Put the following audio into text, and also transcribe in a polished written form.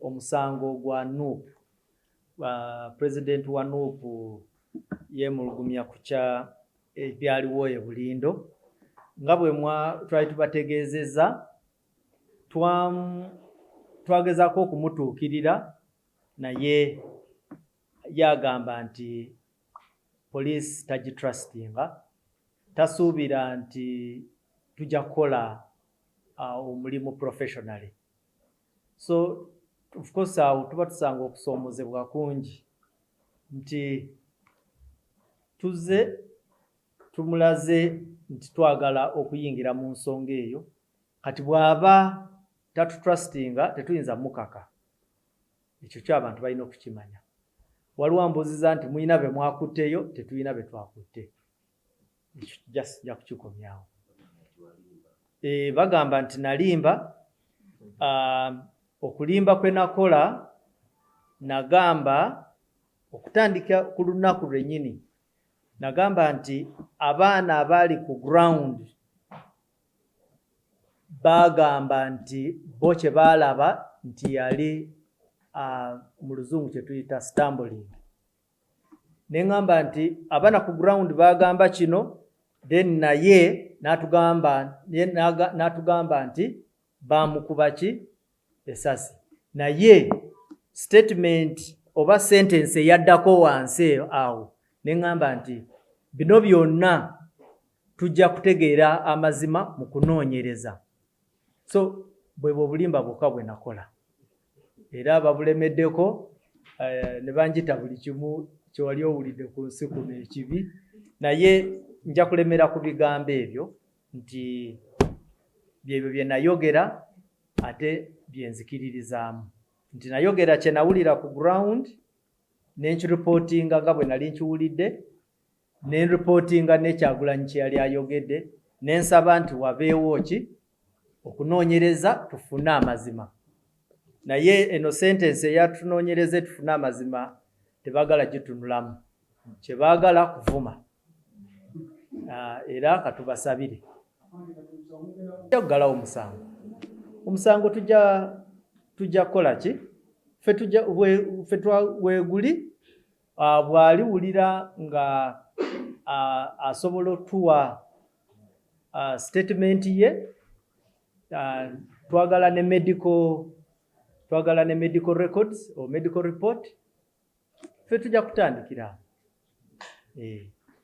omusango gwa NUP. President wa NUP yemulugumya kukya ebyaliwo e Bulindo nga bwe twali tubategeezezza twagezaako okumutuukirira naye yagamba nti police tagitrustinga, tasuubira nti tujja kukola omulimu professionally. So of course awo tuba tusanga okusoomozebwa kungi nti tuze tumulaze nti twagala okuyingira mu nsonga eyo, kati bw'aba tatutrustinga tetuyinza mukaka. Ekyo ky'abantu balina okukimanya. Waliwo ambuuziza nti muyina be mwakutteyo, tetuyina be twakutte. Ekyo tujja kukikomyawo. Bagamba nti nalimba, okulimba kwe nakola nagamba okutandika ku lunaku lwennyini, nagamba nti abaana abaali ku ground bagamba nti bo kye baalaba nti yali mu luzungu kye tuyita stumbling. Ne ngamba nti abaana ku ground bagamba kino, then naye n'atugamba nti bamukuba ki esasi. Naye statement oba sentence eyaddako wansi awo ne ngamba nti bino byonna tujja kutegeera amazima mu kunoonyereza. So bwebwo obulimba bwokka bwe nakola. Era babulemeddeko ne banjita buli kimu kyewali owulidde ku nsi kuno ekibi, naye nja kulemera ku bigambo ebyo nti byebyo bye nayogera ate bye nzikiririzaamu. Nti nayogera kye nawulira ku ground, ne nkiripootinga nga bwe nali nkiwulidde, ne nripootinga ne Kyagulanyi kye yali ayogedde, ne nsaba nti wabeewo ki okunoonyereza tufune amazima. Naye eno sentence eyatunoonyereze tufune amazima tebagala gitunulamu, kye baagala kuvuma. Era katubasabire tujja kugalawo omusango. Omusango tujja kukola ki? Ffe weeguli bw'aliwulira nga asobola otuwa statement ye, twagala ne medical records or medical report, ffe tujja kutandikira.